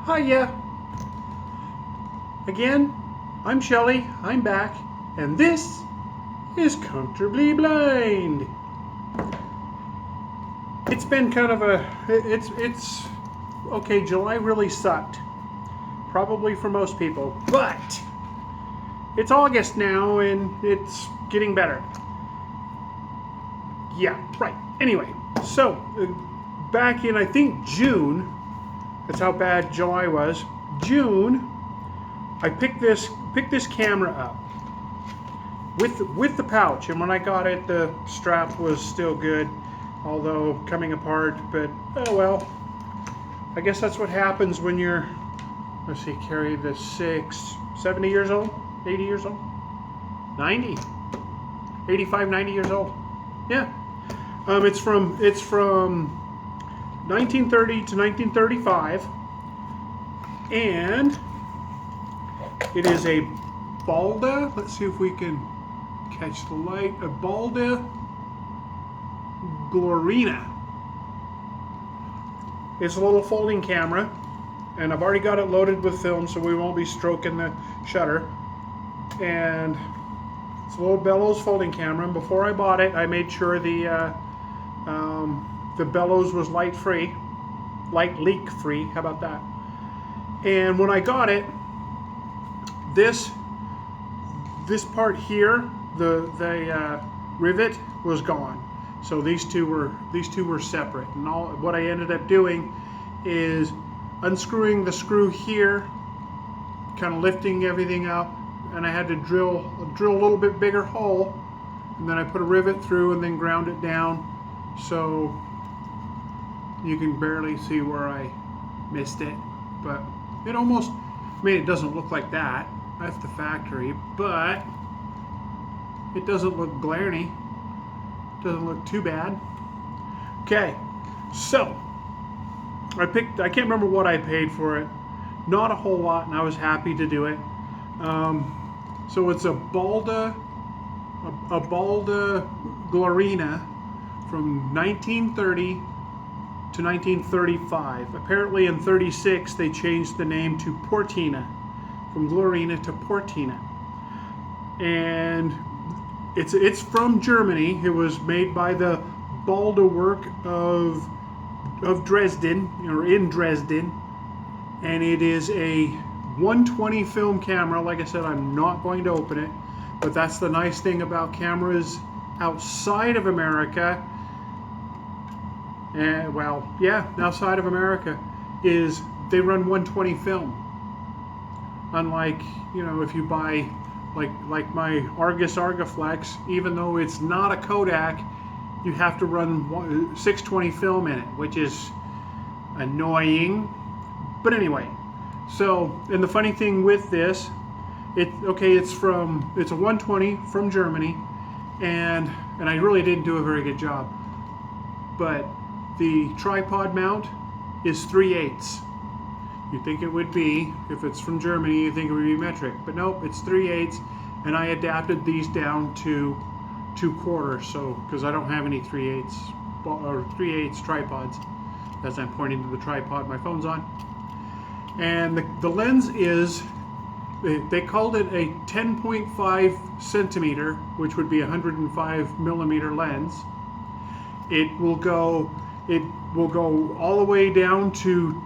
Hiya! Again, I'm Shelly, I'm back, and this is Comfortably Blind. It's been kind of okay, July really sucked. Probably for most people, but it's August now and it's getting better. Yeah, right. Anyway, so back in, I think, June, that's how bad July was. June, I picked this camera up with the pouch, and when I got it, the strap was still good, although coming apart. But oh well. I guess that's what happens when you're, let's see, carry the 70 years old, 80 years old, 90, 85, 90 years old. Yeah. It's from 1930 to 1935, and it is a Balda. Let's see if we can catch the light. A Balda Glorina. It's a little folding camera, and I've already got it loaded with film, so we won't be stroking the shutter. And it's a little bellows folding camera. And before I bought it, I made sure the bellows was light leak free. How about that? And when I got it, this part here, the rivet was gone. So these two were separate. And what I ended up doing is unscrewing the screw here, kind of lifting everything up, and I had to drill a little bit bigger hole, and then I put a rivet through and then ground it down, so you can barely see where I missed it. But it almost, I mean, it doesn't look like that. That's the factory, but it doesn't look glary. Doesn't look too bad. Okay, so I can't remember what I paid for it. Not a whole lot, and I was happy to do it. So it's a Balda Glorina from 1930 to 1935. Apparently in 36 they changed the name to Portina, from Glorina to Portina. And it's from Germany. It was made by the Balda work of Dresden, or in Dresden, and it is a 120 film camera. Like I said, I'm not going to open it, but that's the nice thing about cameras outside of America. And well, yeah, outside of America, is they run 120 film. Unlike, if you buy like my Argus Argaflex, even though it's not a Kodak, you have to run 620 film in it, which is annoying. But anyway, so, and the funny thing with this, it's a 120 from Germany, and I really didn't do a very good job. But the tripod mount is 3/8. You'd think it would be, if it's from Germany, you'd think it would be metric, but nope, it's 3/8, and I adapted these down to 2/4, so, because I don't have any 3/8 or 3/8 tripods, as I'm pointing to the tripod my phone's on. And the lens is, they called it a 10.5 centimeter, which would be a 105 millimeter lens. It will go all the way down to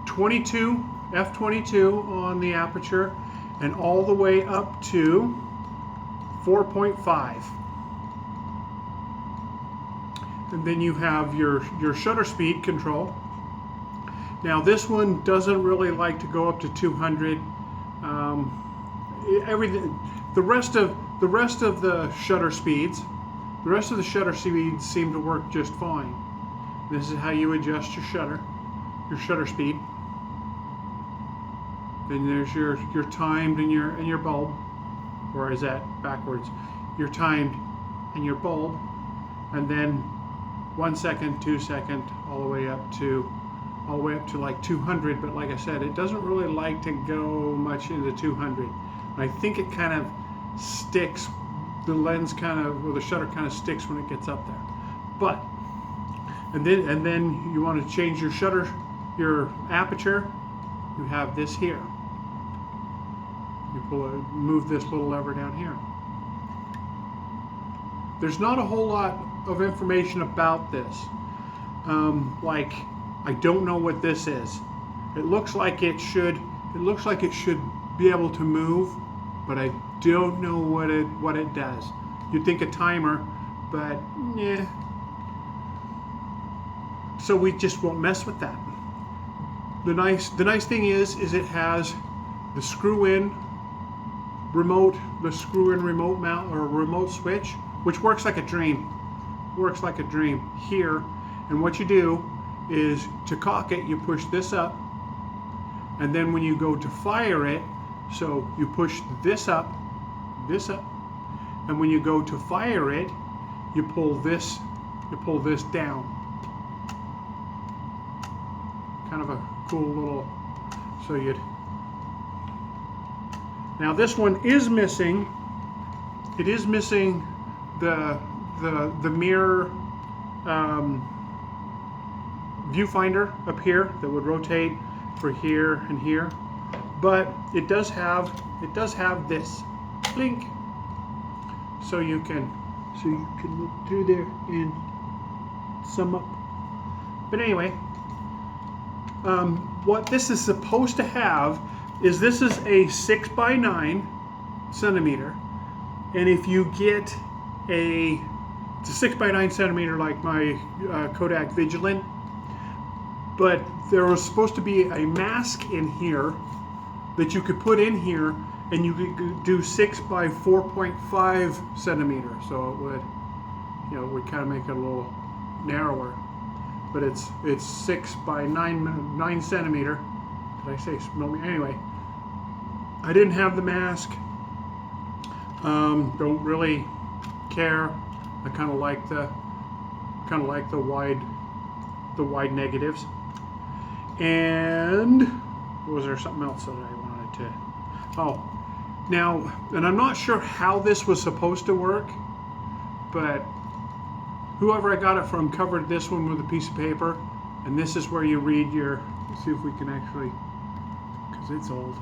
22, f22 on the aperture, and all the way up to 4.5. And then you have your shutter speed control. Now this one doesn't really like to go up to 200. Everything, the rest of the shutter speeds seem to work just fine. This is how you adjust your shutter speed. Then there's your timed and your bulb, or is that backwards? Your timed and your bulb, and then 1 second, 2 second, all the way up to like 200. But like I said, it doesn't really like to go much into 200. I think it kind of sticks. The lens or the shutter kind of sticks when it gets up there. But and then you want to change your aperture. you have this here. You move this little lever down here. There's not a whole lot of information about this. Like, I don't know what this is. It looks like it should be able to move, but I don't know what it does. You'd think a timer, but yeah. So we just won't mess with that. The nice thing is it has the screw-in remote mount or remote switch, which works like a dream. Works like a dream here. And what you do is, to cock it, you push this up, and then when you go to fire it, so you push this up, and when you go to fire it, you pull this down. Kind of a cool little, so you'd. Now this one is missing. It is missing the mirror viewfinder up here that would rotate for here and here, but it does have this blink, so you can look through there and sum up. But anyway, what this is supposed to have is, this is a 6 by 9 centimeter, and if you get it's a 6 by 9 centimeter like my Kodak Vigilant, but there was supposed to be a mask in here that you could put in here, and you could do 6 by 4.5 centimeter, so it would, it would kind of make it a little narrower. But it's 6 by 9 centimeter. Did I say millimeter? Anyway, I didn't have the mask. Don't really care. I kind of like the wide negatives. And was there something else that I wanted to? Oh, now, and I'm not sure how this was supposed to work, but whoever I got it from covered this one with a piece of paper, and this is where you read your. Let's see if we can actually, because it's old.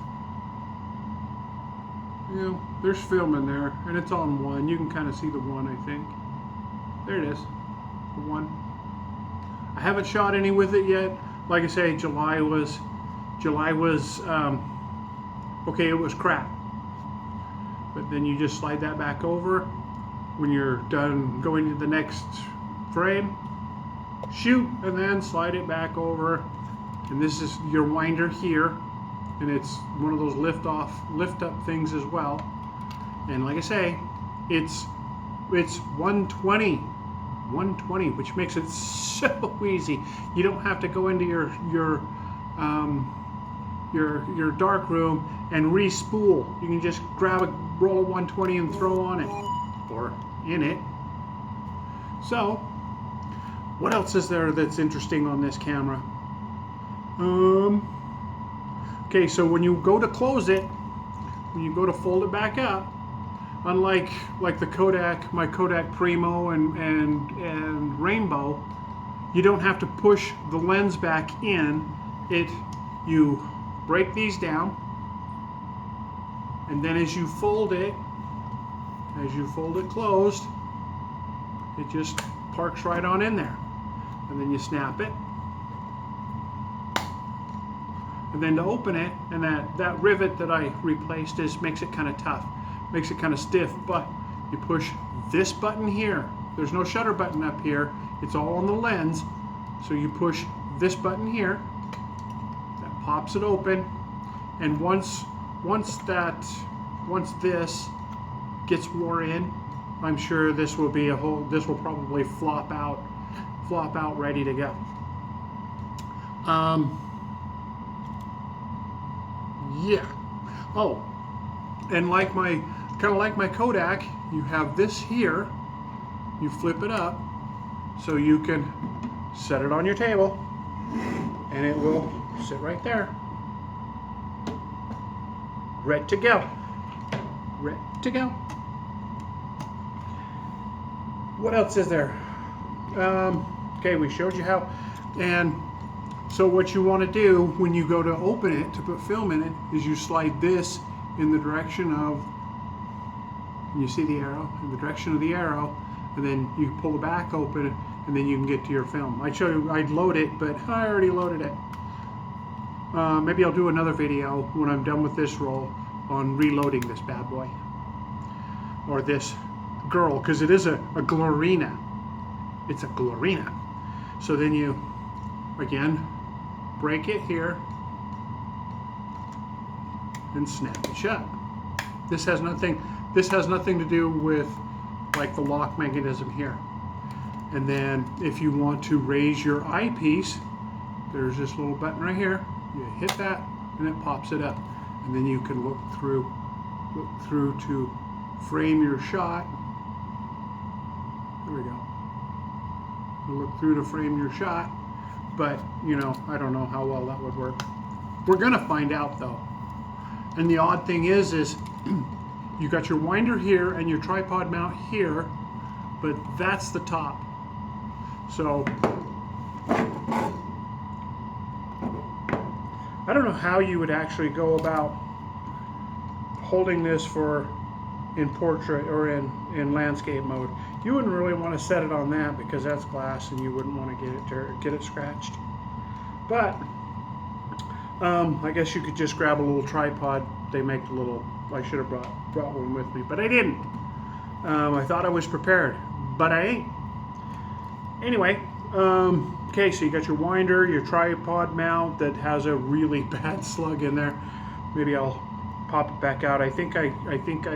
There's film in there, and it's on 1. You can kind of see the 1, I think. There it is, the 1. I haven't shot any with it yet. Like I say, July was okay. It was crap, but then you just slide that back over when you're done going to the next frame. Shoot, and then slide it back over. And this is your winder here, and it's one of those lift up things as well. And like I say, it's 120, which makes it so easy. You don't have to go into your dark room and re-spool. You can just grab a roll of 120 and throw on it, or in it. So, what else is there that's interesting on this camera? Okay, so when you go to close it, when you go to fold it back up, unlike the Kodak, my Kodak Primo and Rainbow, you don't have to push the lens back in. You break these down, and then as you fold it closed, it just parks right on in there, and then you snap it. And then to open it, and that rivet that I replaced makes it kind of tough, makes it kind of stiff, but you push this button here. There's no shutter button up here. It's all on the lens. So you push this button here, that pops it open, and once this gets wore in, I'm sure this will probably flop out ready to go. Yeah. Oh, and kind of like my Kodak, you have this here. You flip it up so you can set it on your table, and it will sit right there, ready to go. Ready to go. What else is there? Okay, we showed you how, and So what you want to do when you go to open it, to put film in it, is you slide this in the direction of, you see the arrow, in the direction of the arrow, and then you pull the back open, and then you can get to your film. I'd show you, I'd load it, but I already loaded it. Maybe I'll do another video when I'm done with this roll on reloading this bad boy. Or this girl, because it is a Glorina. It's a Glorina. So then you, again, break it here and snap it shut. This has nothing to do with like the lock mechanism here. And then if you want to raise your eyepiece, there's this little button right here. You hit that and it pops it up. And then you can look through to frame your shot. There we go. You look through to frame your shot, but you know, I don't know how well that would work. We're gonna find out though. And the odd thing is you got your winder here and your tripod mount here, but that's the top. So I don't know how you would actually go about holding this in portrait or in landscape mode. You wouldn't really want to set it on that because that's glass and you wouldn't want to get it scratched. But I guess you could just grab a little tripod. They make a little, I should have brought one with me, but I didn't. I thought I was prepared, but I ain't. Anyway, okay, so you got your winder, your tripod mount that has a really bad slug in there. Maybe I'll pop it back out. I think I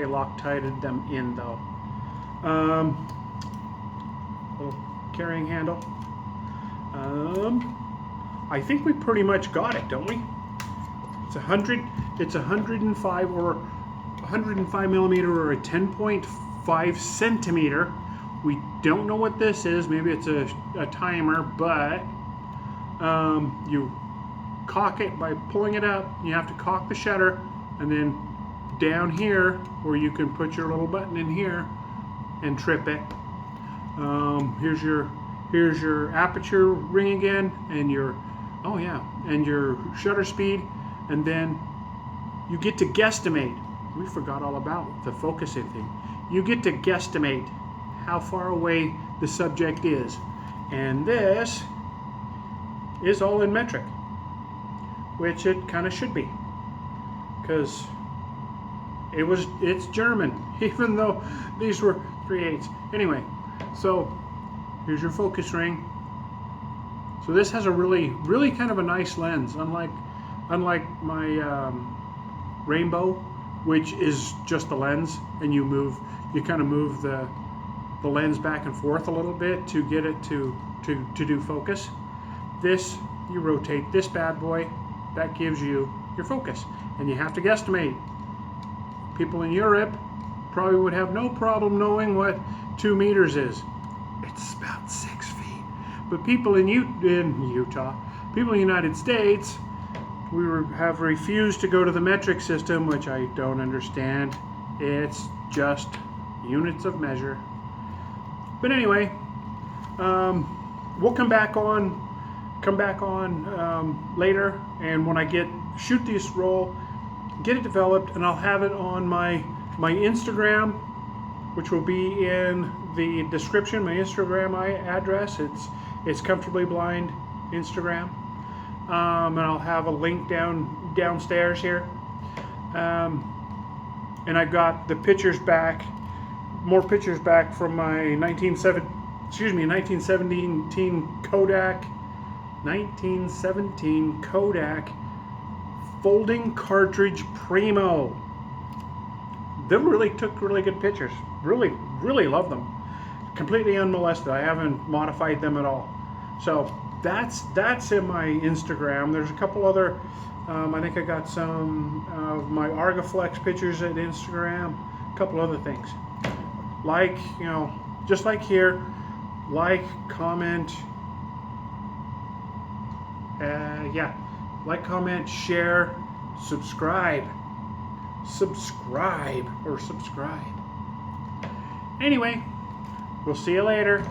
Loctited them in though. Little carrying handle. I think we pretty much got it, don't we? It's 105 or 105 millimeter or a 10.5 centimeter. We don't know what this is. Maybe it's a timer, but you cock it by pulling it up. You have to cock the shutter, and then down here where you can put your little button in here and trip it. Here's your aperture ring again, and your shutter speed, and then you get to guesstimate. We forgot all about the focusing thing. You get to guesstimate how far away the subject is, and this is all in metric, which it kind of should be, because it's German, even though these were 3/8. Anyway, so here's your focus ring. So this has a really kind of a nice lens, unlike my Rainbow, which is just the lens, and you kind of move the lens back and forth a little bit to get it to do focus. This, you rotate this bad boy, that gives you your focus, and you have to guesstimate. People in Europe probably would have no problem knowing what 2 meters is. It's about 6 feet. But people in Utah, people in the United States, have refused to go to the metric system, which I don't understand. It's just units of measure. But anyway, we'll come back on later, and when I shoot this roll, get it developed, and I'll have it on my Instagram, which will be in the description. My Instagram address, it's Comfortably Blind Instagram, and I'll have a link downstairs here, and I got the pictures back, more pictures back from my 1917 Kodak folding cartridge Primo. They really took really good pictures. Really love them. Completely unmolested. I haven't modified them at all. So that's in my Instagram. There's a couple other, I think I got some of my Argaflex pictures at Instagram. A couple other things. Like, just like here, like, comment, like, comment, share, subscribe. Subscribe. Anyway, we'll see you later.